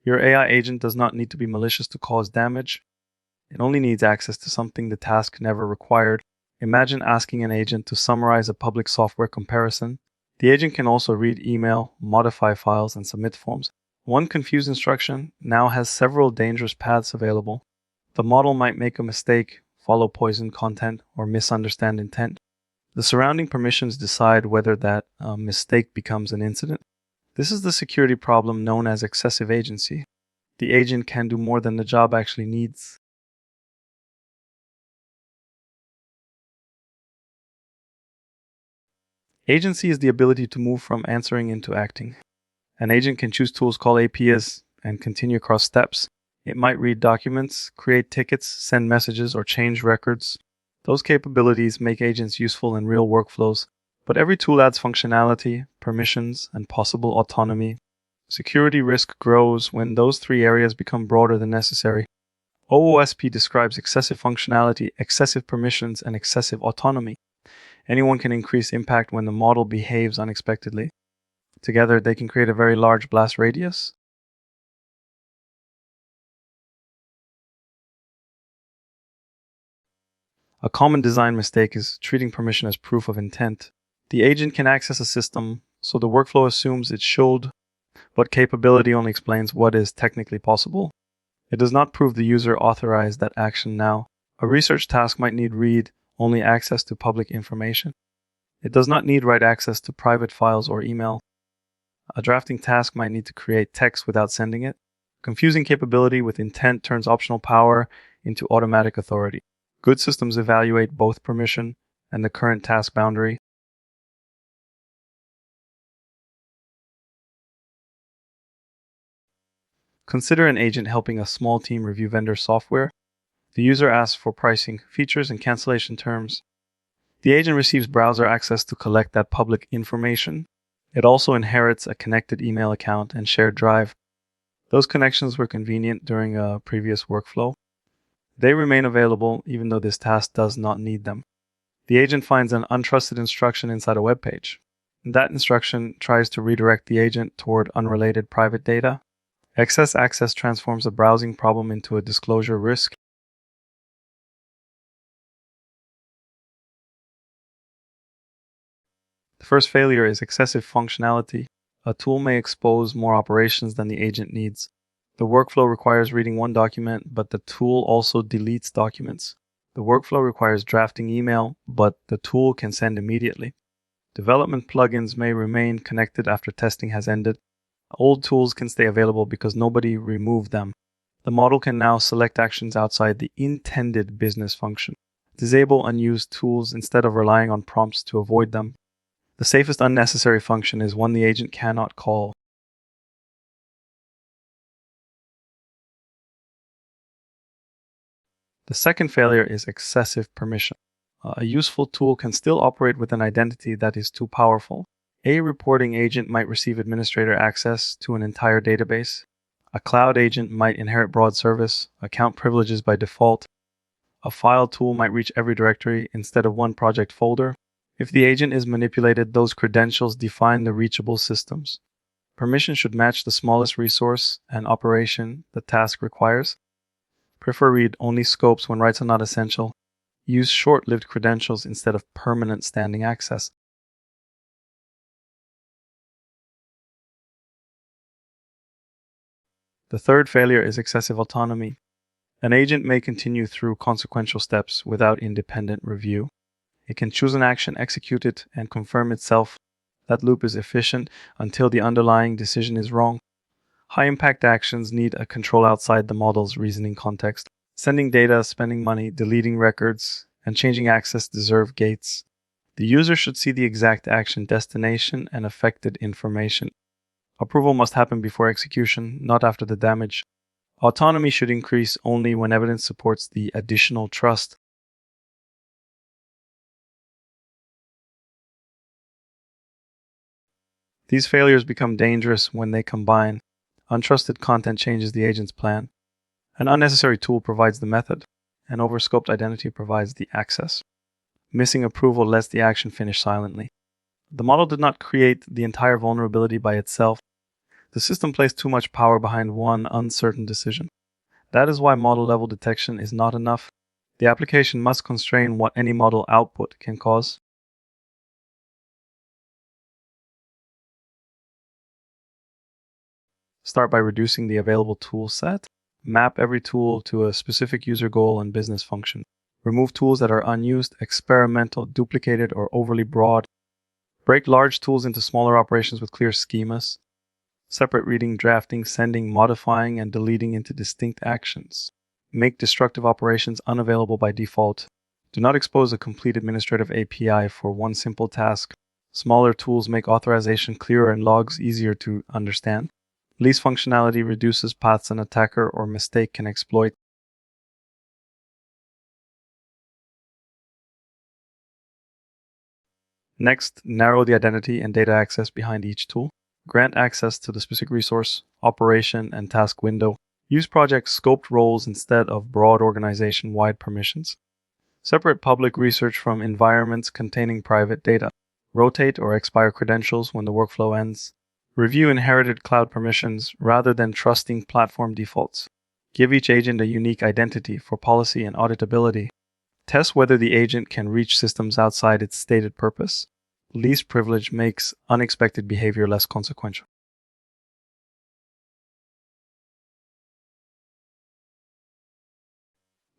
Your AI agent does not need to be malicious to cause damage. It only needs access to something the task never required. Imagine asking an agent to summarize a public software comparison. The agent can also read email, modify files, and submit forms. One confused instruction now has several dangerous paths available. The model might make a mistake, follow poison content, or misunderstand intent. The surrounding permissions decide whether that mistake becomes an incident. This is the security problem known as excessive agency. The agent can do more than the job actually needs. Agency is the ability to move from answering into acting. An agent can choose tools called APIs and continue across steps. It might read documents, create tickets, send messages, or change records. Those capabilities make agents useful in real workflows, but every tool adds functionality, permissions, and possible autonomy. Security risk grows when those three areas become broader than necessary. OOSP describes excessive functionality, excessive permissions, and excessive autonomy. Anyone can increase impact when the model behaves unexpectedly. Together, they can create a very large blast radius. A common design mistake is treating permission as proof of intent. The agent can access a system, so the workflow assumes it should, but capability only explains what is technically possible. It does not prove the user authorized that action now. A research task might need read-only access to public information. It does not need write access to private files or email. A drafting task might need to create text without sending it. Confusing capability with intent turns optional power into automatic authority. Good systems evaluate both permission and the current task boundary. Consider an agent helping a small team review vendor software. The user asks for pricing, features, and cancellation terms. The agent receives browser access to collect that public information. It also inherits a connected email account and shared drive. Those connections were convenient during a previous workflow. They remain available even though this task does not need them. The agent finds an untrusted instruction inside a web page. That instruction tries to redirect the agent toward unrelated private data. Excess access transforms a browsing problem into a disclosure risk. The first failure is excessive functionality. A tool may expose more operations than the agent needs. The workflow requires reading one document, but the tool also deletes documents. The workflow requires drafting email, but the tool can send immediately. Development plugins may remain connected after testing has ended. Old tools can stay available because nobody removed them. The model can now select actions outside the intended business function. Disable unused tools instead of relying on prompts to avoid them. The safest unnecessary function is one the agent cannot call. The second failure is excessive permission. A useful tool can still operate with an identity that is too powerful. A reporting agent might receive administrator access to an entire database. A cloud agent might inherit broad service, account privileges by default. A file tool might reach every directory instead of one project folder. If the agent is manipulated, those credentials define the reachable systems. Permission should match the smallest resource and operation the task requires. Prefer read-only scopes when writes are not essential. Use short-lived credentials instead of permanent standing access. The third failure is excessive autonomy. An agent may continue through consequential steps without independent review. It can choose an action, execute it, and confirm itself. That loop is efficient until the underlying decision is wrong. High-impact actions need a control outside the model's reasoning context. Sending data, spending money, deleting records, and changing access deserve gates. The user should see the exact action, destination, and affected information. Approval must happen before execution, not after the damage. Autonomy should increase only when evidence supports the additional trust. These failures become dangerous when they combine. Untrusted content changes the agent's plan. An unnecessary tool provides the method. An overscoped identity provides the access. Missing approval lets the action finish silently. The model did not create the entire vulnerability by itself. The system placed too much power behind one uncertain decision. That is why model level detection is not enough. The application must constrain what any model output can cause. Start by reducing the available tool set. Map every tool to a specific user goal and business function. Remove tools that are unused, experimental, duplicated, or overly broad. Break large tools into smaller operations with clear schemas. Separate reading, drafting, sending, modifying, and deleting into distinct actions. Make destructive operations unavailable by default. Do not expose a complete administrative API for one simple task. Smaller tools make authorization clearer and logs easier to understand. Least functionality reduces paths an attacker or mistake can exploit. Next, narrow the identity and data access behind each tool. Grant access to the specific resource, operation, and task window. Use project scoped roles instead of broad organization-wide permissions. Separate public research from environments containing private data. Rotate or expire credentials when the workflow ends. Review inherited cloud permissions rather than trusting platform defaults. Give each agent a unique identity for policy and auditability. Test whether the agent can reach systems outside its stated purpose. Least privilege makes unexpected behavior less consequential.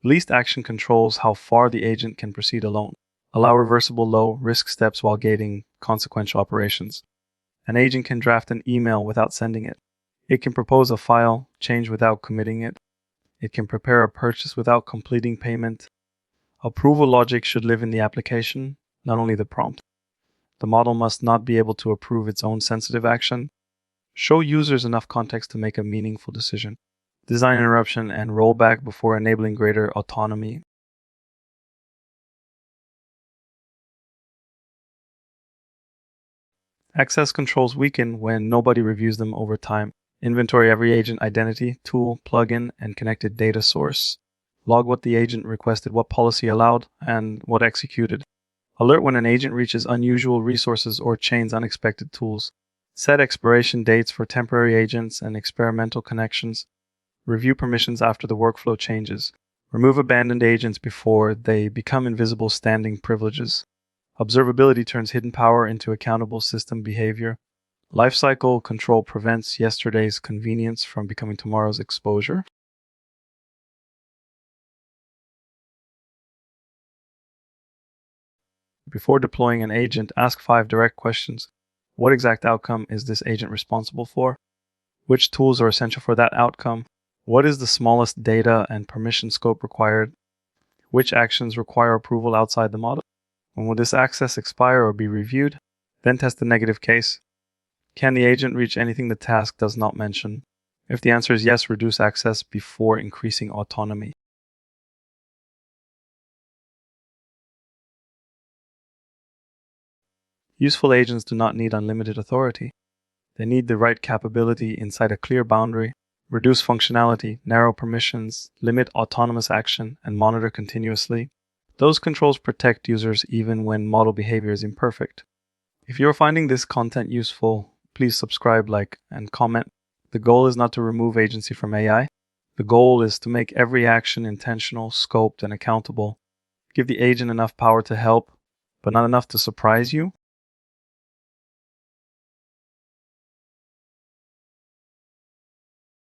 Least action controls how far the agent can proceed alone. Allow reversible low-risk steps while gating consequential operations. An agent can draft an email without sending it. It can propose a file change without committing it. It can prepare a purchase without completing payment. Approval logic should live in the application, not only the prompt. The model must not be able to approve its own sensitive action. Show users enough context to make a meaningful decision. Design interruption and rollback before enabling greater autonomy. Access controls weaken when nobody reviews them over time. Inventory every agent identity, tool, plugin, and connected data source. Log what the agent requested, what policy allowed, and what executed. Alert when an agent reaches unusual resources or chains unexpected tools. Set expiration dates for temporary agents and experimental connections. Review permissions after the workflow changes. Remove abandoned agents before they become invisible standing privileges. Observability turns hidden power into accountable system behavior. Lifecycle control prevents yesterday's convenience from becoming tomorrow's exposure. Before deploying an agent, ask 5 direct questions. What exact outcome is this agent responsible for? Which tools are essential for that outcome? What is the smallest data and permission scope required? Which actions require approval outside the model? When will this access expire or be reviewed? Then test the negative case. Can the agent reach anything the task does not mention? If the answer is yes, reduce access before increasing autonomy. Useful agents do not need unlimited authority. They need the right capability inside a clear boundary, reduce functionality, narrow permissions, limit autonomous action, and monitor continuously. Those controls protect users even when model behavior is imperfect. If you're finding this content useful, please subscribe, like, and comment. The goal is not to remove agency from AI. The goal is to make every action intentional, scoped, and accountable. Give the agent enough power to help, but not enough to surprise you.